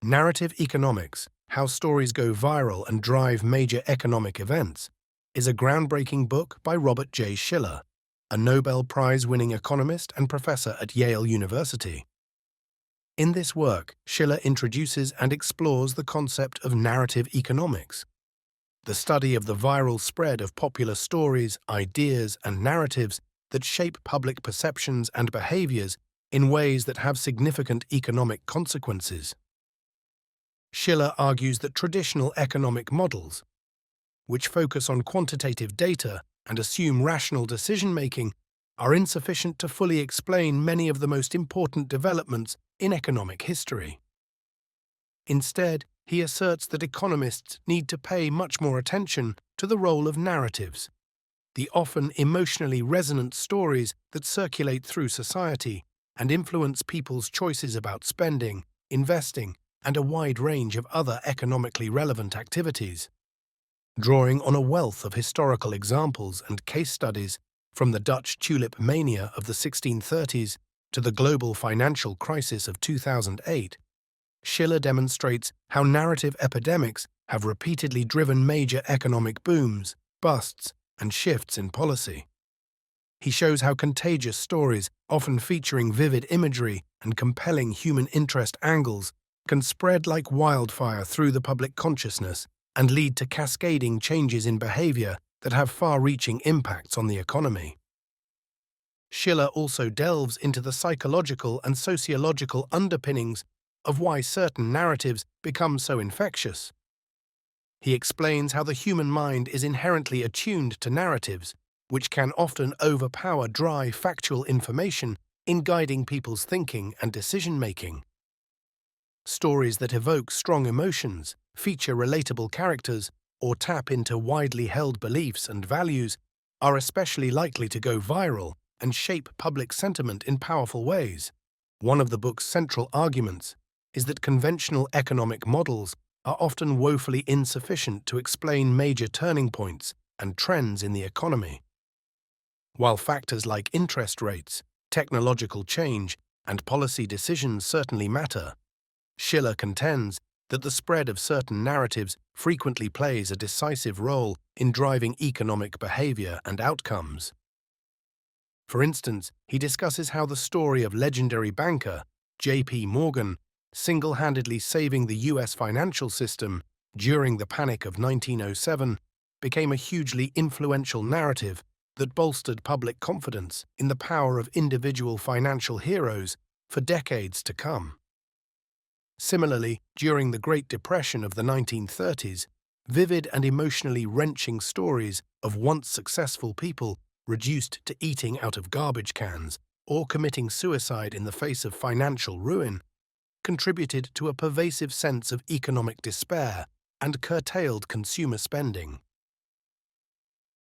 Narrative Economics: How Stories Go Viral and Drive Major Economic Events is a groundbreaking book by Robert J. Shiller, a Nobel Prize-winning economist and professor at Yale University. In this work, Shiller introduces and explores the concept of narrative economics, the study of the viral spread of popular stories, ideas, and narratives that shape public perceptions and behaviors in ways that have significant economic consequences. Shiller argues that traditional economic models, which focus on quantitative data and assume rational decision-making, are insufficient to fully explain many of the most important developments in economic history. Instead, he asserts that economists need to pay much more attention to the role of narratives, the often emotionally resonant stories that circulate through society and influence people's choices about spending, investing, and a wide range of other economically relevant activities. Drawing on a wealth of historical examples and case studies from the Dutch tulip mania of the 1630s to the global financial crisis of 2008, Shiller demonstrates how narrative epidemics have repeatedly driven major economic booms, busts, and shifts in policy. He shows how contagious stories, often featuring vivid imagery and compelling human interest angles, can spread like wildfire through the public consciousness and lead to cascading changes in behavior that have far-reaching impacts on the economy. Shiller also delves into the psychological and sociological underpinnings of why certain narratives become so infectious. He explains how the human mind is inherently attuned to narratives, which can often overpower dry, factual information in guiding people's thinking and decision-making. Stories that evoke strong emotions, feature relatable characters, or tap into widely held beliefs and values are especially likely to go viral and shape public sentiment in powerful ways. One of the book's central arguments is that conventional economic models are often woefully insufficient to explain major turning points and trends in the economy. While factors like interest rates, technological change, and policy decisions certainly matter, Shiller contends that the spread of certain narratives frequently plays a decisive role in driving economic behavior and outcomes. For instance, he discusses how the story of legendary banker J.P. Morgan single-handedly saving the U.S. financial system during the Panic of 1907 became a hugely influential narrative that bolstered public confidence in the power of individual financial heroes for decades to come. Similarly, during the Great Depression of the 1930s, vivid and emotionally wrenching stories of once successful people reduced to eating out of garbage cans or committing suicide in the face of financial ruin contributed to a pervasive sense of economic despair and curtailed consumer spending.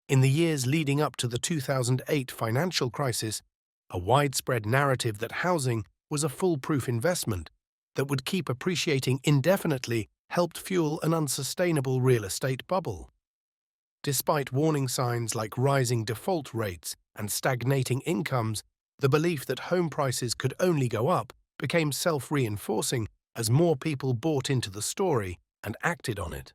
In the years leading up to the 2008 financial crisis, a widespread narrative that housing was a foolproof investment that would keep appreciating indefinitely helped fuel an unsustainable real estate bubble. Despite warning signs like rising default rates and stagnating incomes, the belief that home prices could only go up became self-reinforcing as more people bought into the story and acted on it.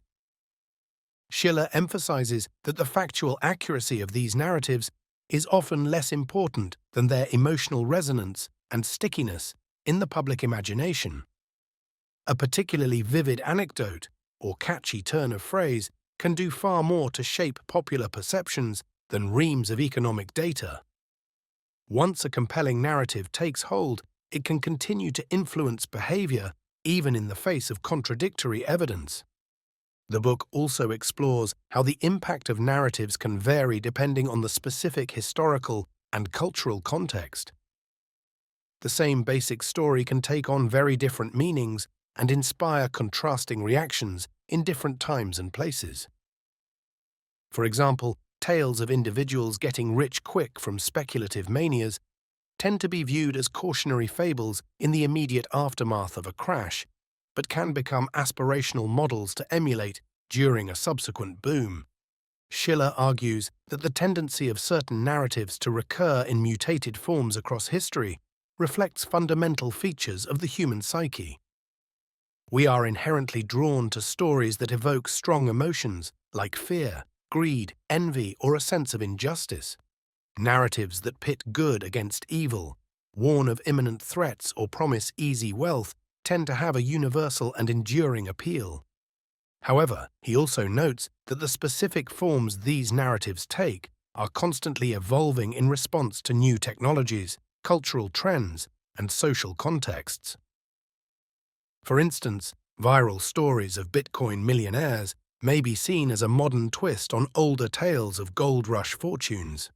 Shiller emphasizes that the factual accuracy of these narratives is often less important than their emotional resonance and stickiness in the public imagination. A particularly vivid anecdote or catchy turn of phrase can do far more to shape popular perceptions than reams of economic data. Once a compelling narrative takes hold, it can continue to influence behavior even in the face of contradictory evidence. The book also explores how the impact of narratives can vary depending on the specific historical and cultural context. The same basic story can take on very different meanings and inspire contrasting reactions in different times and places. For example, tales of individuals getting rich quick from speculative manias tend to be viewed as cautionary fables in the immediate aftermath of a crash, but can become aspirational models to emulate during a subsequent boom. Shiller argues that the tendency of certain narratives to recur in mutated forms across history reflects fundamental features of the human psyche. We are inherently drawn to stories that evoke strong emotions, like fear, greed, envy, or a sense of injustice. Narratives that pit good against evil, warn of imminent threats, or promise easy wealth tend to have a universal and enduring appeal. However, he also notes that the specific forms these narratives take are constantly evolving in response to new technologies, cultural trends, and social contexts. For instance, viral stories of Bitcoin millionaires may be seen as a modern twist on older tales of gold rush fortunes.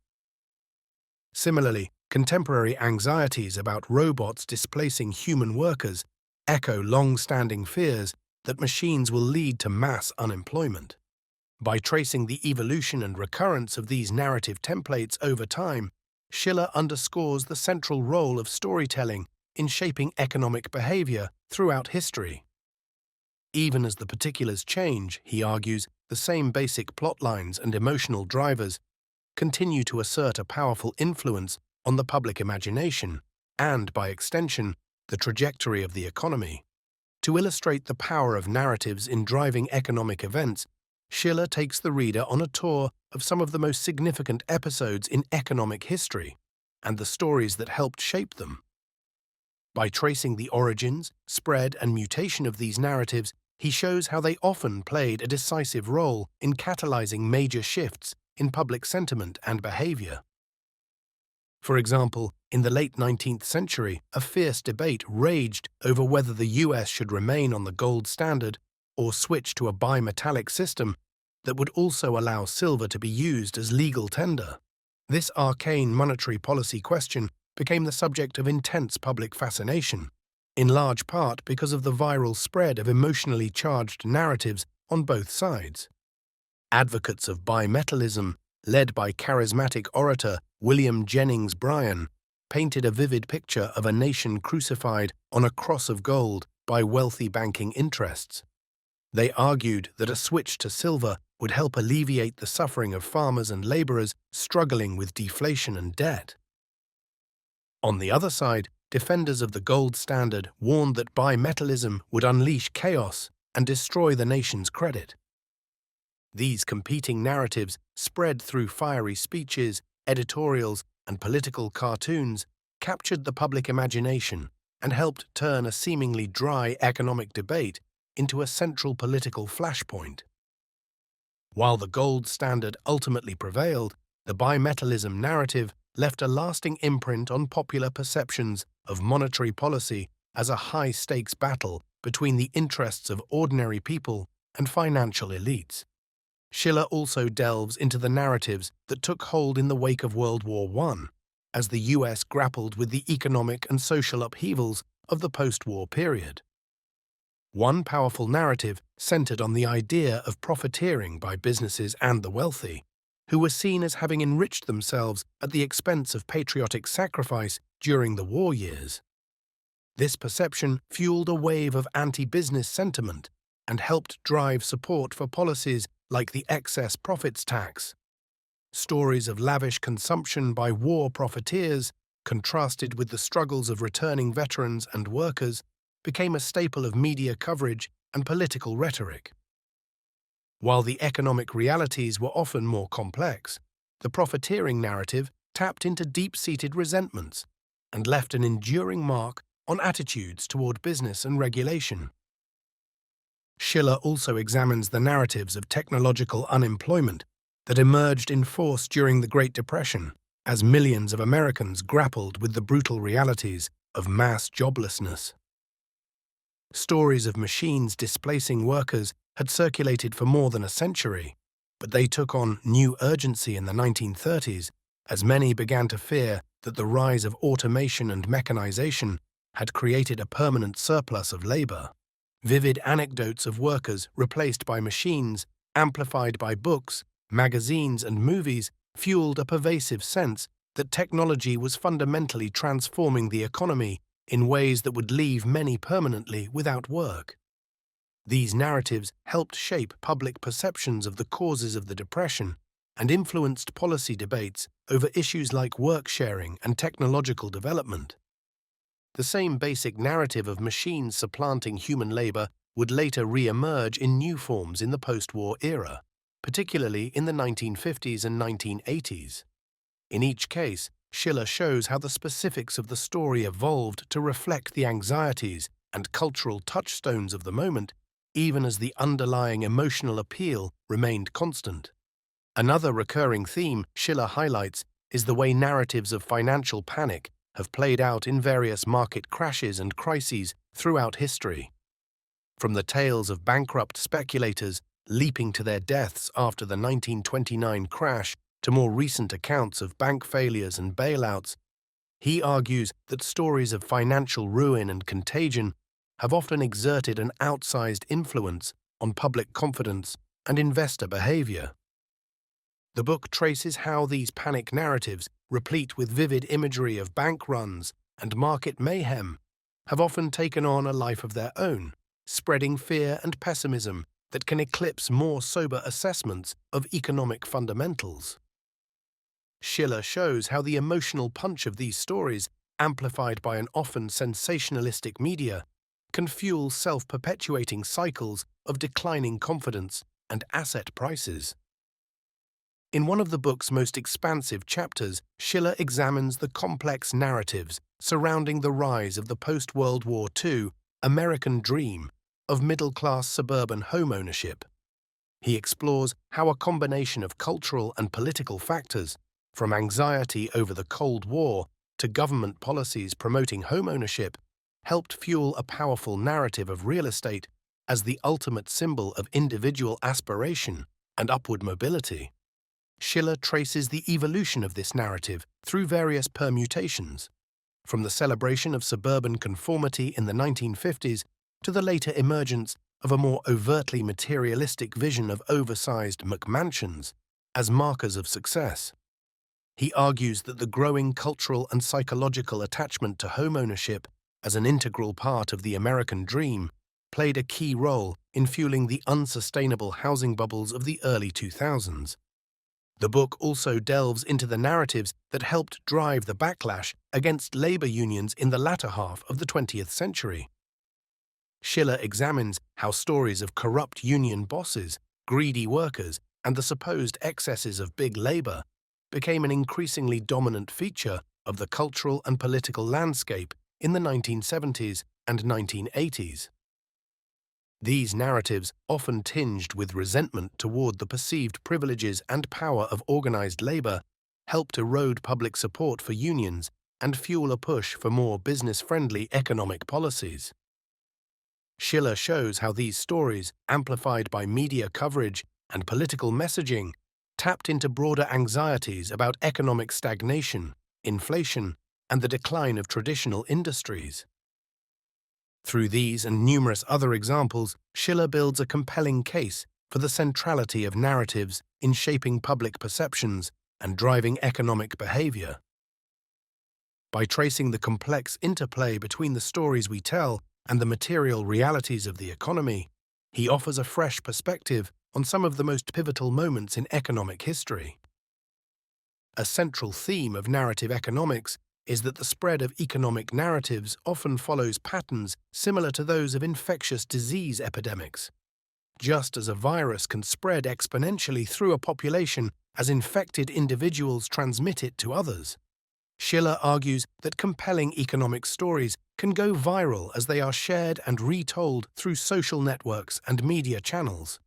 Similarly, contemporary anxieties about robots displacing human workers echo long-standing fears that machines will lead to mass unemployment. By tracing the evolution and recurrence of these narrative templates over time, Shiller underscores the central role of storytelling in shaping economic behavior throughout history. Even as the particulars change, he argues, the same basic plot lines and emotional drivers continue to assert a powerful influence on the public imagination and, by extension, the trajectory of the economy. To illustrate the power of narratives in driving economic events, Shiller takes the reader on a tour of some of the most significant episodes in economic history and the stories that helped shape them. By tracing the origins, spread, and mutation of these narratives, he shows how they often played a decisive role in catalyzing major shifts in public sentiment and behavior. For example, in the late 19th century, a fierce debate raged over whether the US should remain on the gold standard or switch to a bimetallic system that would also allow silver to be used as legal tender. This arcane monetary policy question became the subject of intense public fascination, in large part because of the viral spread of emotionally charged narratives on both sides. Advocates of bimetallism, led by charismatic orator William Jennings Bryan, painted a vivid picture of a nation crucified on a cross of gold by wealthy banking interests. They argued that a switch to silver would help alleviate the suffering of farmers and laborers struggling with deflation and debt. On the other side, defenders of the gold standard warned that bimetallism would unleash chaos and destroy the nation's credit. These competing narratives spread through fiery speeches, editorials, and political cartoons, captured the public imagination, and helped turn a seemingly dry economic debate into a central political flashpoint. While the gold standard ultimately prevailed, the bimetallism narrative left a lasting imprint on popular perceptions of monetary policy as a high-stakes battle between the interests of ordinary people and financial elites. Shiller also delves into the narratives that took hold in the wake of World War I, as the US grappled with the economic and social upheavals of the post-war period. One powerful narrative centered on the idea of profiteering by businesses and the wealthy, who were seen as having enriched themselves at the expense of patriotic sacrifice during the war years. This perception fueled a wave of anti-business sentiment and helped drive support for policies like the excess profits tax. Stories of lavish consumption by war profiteers, contrasted with the struggles of returning veterans and workers, became a staple of media coverage and political rhetoric. While the economic realities were often more complex, the profiteering narrative tapped into deep-seated resentments and left an enduring mark on attitudes toward business and regulation. Shiller also examines the narratives of technological unemployment that emerged in force during the Great Depression, as millions of Americans grappled with the brutal realities of mass joblessness. Stories of machines displacing workers had circulated for more than a century, but they took on new urgency in the 1930s as many began to fear that the rise of automation and mechanization had created a permanent surplus of labor. Vivid anecdotes of workers replaced by machines, amplified by books, magazines, and movies, fueled a pervasive sense that technology was fundamentally transforming the economy in ways that would leave many permanently without work. These narratives helped shape public perceptions of the causes of the Depression and influenced policy debates over issues like work sharing and technological development. The same basic narrative of machines supplanting human labor would later re-emerge in new forms in the post-war era, particularly in the 1950s and 1980s. In each case, Shiller shows how the specifics of the story evolved to reflect the anxieties and cultural touchstones of the moment, even as the underlying emotional appeal remained constant. Another recurring theme Shiller highlights is the way narratives of financial panic have played out in various market crashes and crises throughout history. From the tales of bankrupt speculators leaping to their deaths after the 1929 crash to more recent accounts of bank failures and bailouts, he argues that stories of financial ruin and contagion have often exerted an outsized influence on public confidence and investor behavior. The book traces how these panic narratives, replete with vivid imagery of bank runs and market mayhem, have often taken on a life of their own, spreading fear and pessimism that can eclipse more sober assessments of economic fundamentals. Shiller shows how the emotional punch of these stories, amplified by an often sensationalistic media, can fuel self-perpetuating cycles of declining confidence and asset prices. In one of the book's most expansive chapters, Shiller examines the complex narratives surrounding the rise of the post-World War II American dream of middle-class suburban home ownership. He explores how a combination of cultural and political factors, from anxiety over the Cold War to government policies promoting home ownership, helped fuel a powerful narrative of real estate as the ultimate symbol of individual aspiration and upward mobility. Shiller traces the evolution of this narrative through various permutations, from the celebration of suburban conformity in the 1950s to the later emergence of a more overtly materialistic vision of oversized McMansions as markers of success. He argues that the growing cultural and psychological attachment to home ownership as an integral part of the American dream played a key role in fueling the unsustainable housing bubbles of the early 2000s. The book also delves into the narratives that helped drive the backlash against labor unions in the latter half of the 20th century. Shiller examines how stories of corrupt union bosses, greedy workers, and the supposed excesses of big labor became an increasingly dominant feature of the cultural and political landscape in the 1970s and 1980s. These narratives, often tinged with resentment toward the perceived privileges and power of organized labor, helped erode public support for unions and fuel a push for more business-friendly economic policies. Shiller shows how these stories, amplified by media coverage and political messaging, tapped into broader anxieties about economic stagnation, inflation, and the decline of traditional industries. Through these and numerous other examples, Shiller builds a compelling case for the centrality of narratives in shaping public perceptions and driving economic behavior. By tracing the complex interplay between the stories we tell and the material realities of the economy, he offers a fresh perspective on some of the most pivotal moments in economic history. A central theme of narrative economics is that the spread of economic narratives often follows patterns similar to those of infectious disease epidemics. Just as a virus can spread exponentially through a population as infected individuals transmit it to others, Shiller argues that compelling economic stories can go viral as they are shared and retold through social networks and media channels.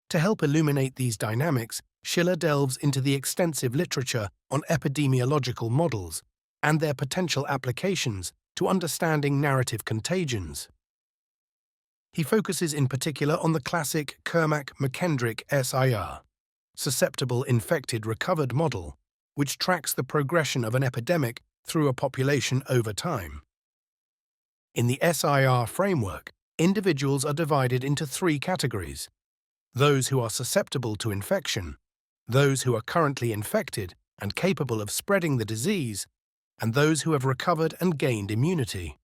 To help illuminate these dynamics, Shiller delves into the extensive literature on epidemiological models and their potential applications to understanding narrative contagions. He focuses in particular on the classic Kermack-McKendrick SIR, susceptible infected recovered model, which tracks the progression of an epidemic through a population over time. In the SIR framework, individuals are divided into three categories: those who are susceptible to infection, those who are currently infected and capable of spreading the disease, and those who have recovered and gained immunity.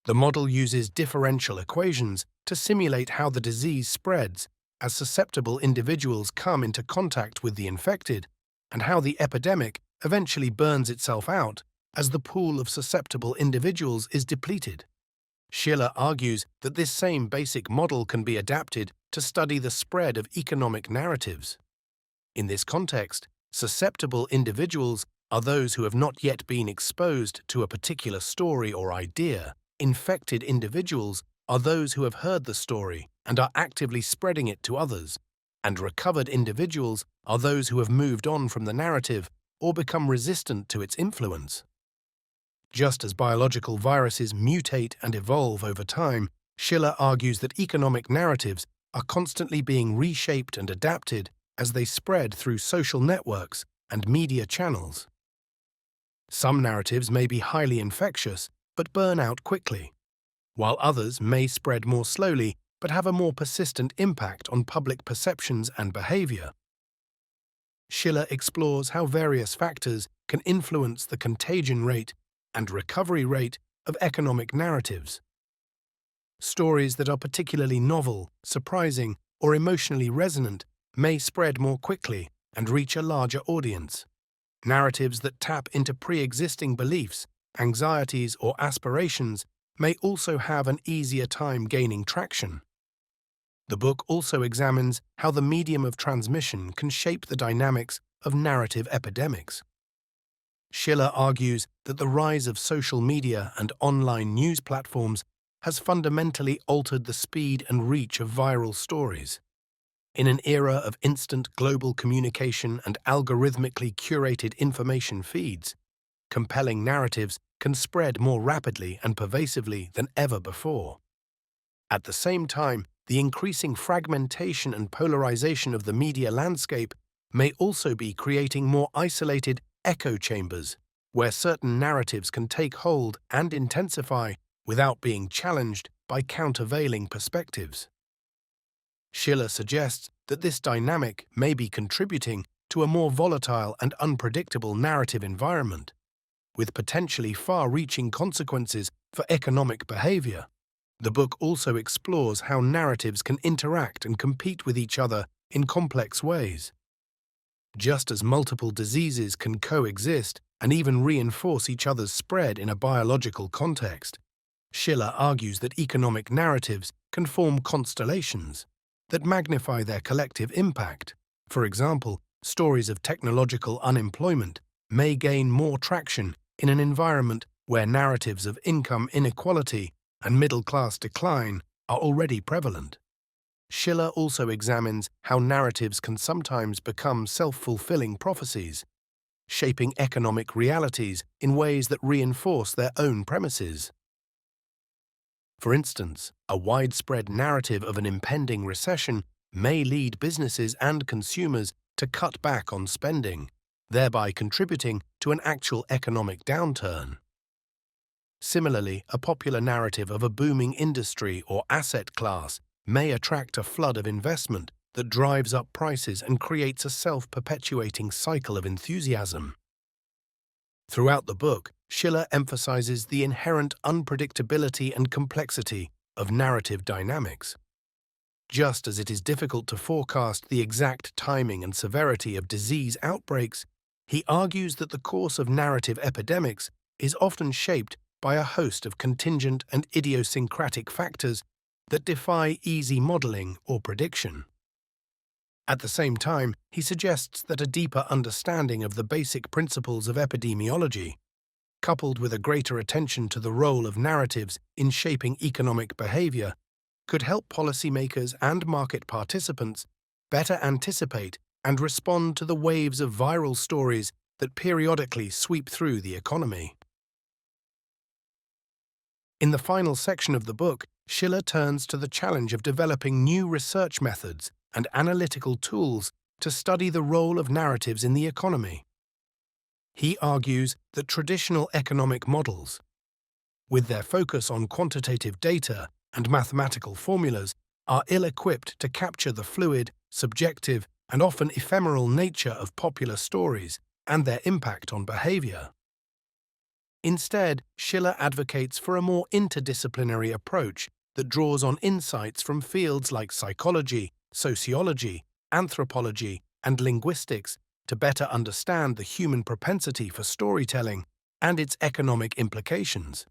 The model uses differential equations to simulate how the disease spreads as susceptible individuals come into contact with the infected, and how the epidemic eventually burns itself out as the pool of susceptible individuals is depleted. Schiller argues that this same basic model can be adapted to study the spread of economic narratives. In this context, susceptible individuals are those who have not yet been exposed to a particular story or idea. Infected individuals are those who have heard the story and are actively spreading it to others. And recovered individuals are those who have moved on from the narrative or become resistant to its influence. Just as biological viruses mutate and evolve over time, Schiller argues that economic narratives are constantly being reshaped and adapted as they spread through social networks and media channels. Some narratives may be highly infectious but burn out quickly, while others may spread more slowly but have a more persistent impact on public perceptions and behavior. Schiller explores how various factors can influence the contagion rate and recovery rate of economic narratives. Stories that are particularly novel, surprising, or emotionally resonant may spread more quickly and reach a larger audience. Narratives that tap into pre-existing beliefs, anxieties, or aspirations may also have an easier time gaining traction. The book also examines how the medium of transmission can shape the dynamics of narrative epidemics. Schiller argues that the rise of social media and online news platforms has fundamentally altered the speed and reach of viral stories. In an era of instant global communication and algorithmically curated information feeds, compelling narratives can spread more rapidly and pervasively than ever before. At the same time, the increasing fragmentation and polarization of the media landscape may also be creating more isolated echo chambers, where certain narratives can take hold and intensify without being challenged by countervailing perspectives. Schiller suggests that this dynamic may be contributing to a more volatile and unpredictable narrative environment, with potentially far-reaching consequences for economic behavior. The book also explores how narratives can interact and compete with each other in complex ways. Just as multiple diseases can coexist and even reinforce each other's spread in a biological context, Schiller argues that economic narratives can form constellations that magnify their collective impact. For example, stories of technological unemployment may gain more traction in an environment where narratives of income inequality and middle-class decline are already prevalent. Schiller also examines how narratives can sometimes become self-fulfilling prophecies, shaping economic realities in ways that reinforce their own premises. For instance, a widespread narrative of an impending recession may lead businesses and consumers to cut back on spending, thereby contributing to an actual economic downturn. Similarly, a popular narrative of a booming industry or asset class may attract a flood of investment that drives up prices and creates a self-perpetuating cycle of enthusiasm. Throughout the book, Schiller emphasizes the inherent unpredictability and complexity of narrative dynamics. Just as it is difficult to forecast the exact timing and severity of disease outbreaks, he argues that the course of narrative epidemics is often shaped by a host of contingent and idiosyncratic factors that defy easy modeling or prediction. At the same time, he suggests that a deeper understanding of the basic principles of epidemiology, coupled with a greater attention to the role of narratives in shaping economic behavior, could help policymakers and market participants better anticipate and respond to the waves of viral stories that periodically sweep through the economy. In the final section of the book, Schiller turns to the challenge of developing new research methods and analytical tools to study the role of narratives in the economy. He argues that traditional economic models, with their focus on quantitative data and mathematical formulas, are ill-equipped to capture the fluid, subjective, and often ephemeral nature of popular stories and their impact on behavior. Instead, Schiller advocates for a more interdisciplinary approach that draws on insights from fields like psychology, sociology, anthropology, and linguistics to better understand the human propensity for storytelling and its economic implications.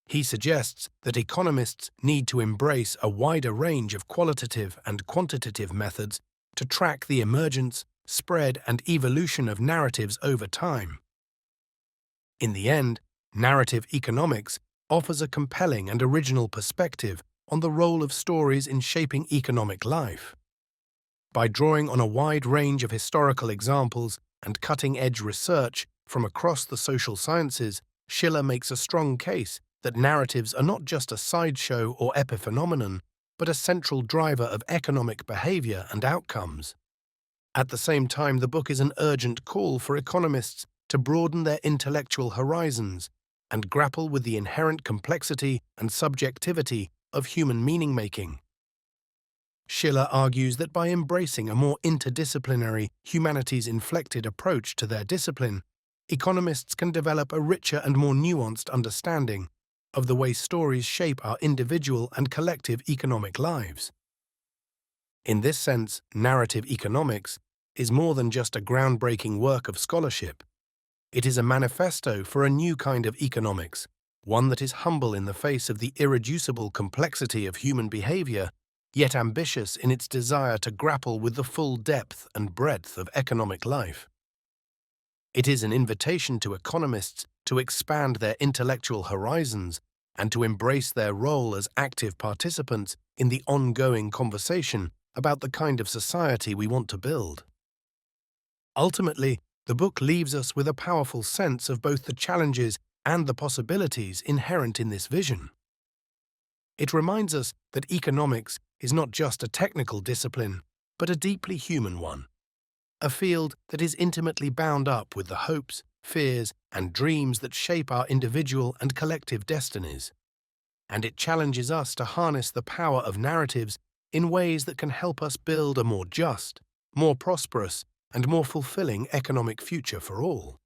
He suggests that economists need to embrace a wider range of qualitative and quantitative methods to track the emergence, spread, and evolution of narratives over time. In the end, narrative economics offers a compelling and original perspective on the role of stories in shaping economic life. By drawing on a wide range of historical examples and cutting-edge research from across the social sciences, Shiller makes a strong case that narratives are not just a sideshow or epiphenomenon, but a central driver of economic behavior and outcomes. At the same time, the book is an urgent call for economists to broaden their intellectual horizons and grapple with the inherent complexity and subjectivity of human meaning-making. Shiller argues that by embracing a more interdisciplinary, humanities-inflected approach to their discipline, economists can develop a richer and more nuanced understanding of the way stories shape our individual and collective economic lives. In this sense, narrative economics is more than just a groundbreaking work of scholarship. It is a manifesto for a new kind of economics, one that is humble in the face of the irreducible complexity of human behavior, yet ambitious in its desire to grapple with the full depth and breadth of economic life. It is an invitation to economists to expand their intellectual horizons and to embrace their role as active participants in the ongoing conversation about the kind of society we want to build. Ultimately, the book leaves us with a powerful sense of both the challenges and the possibilities inherent in this vision. It reminds us that economics is not just a technical discipline, but a deeply human one, a field that is intimately bound up with the hopes, fears, and dreams that shape our individual and collective destinies. And it challenges us to harness the power of narratives in ways that can help us build a more just, more prosperous, and more fulfilling economic future for all.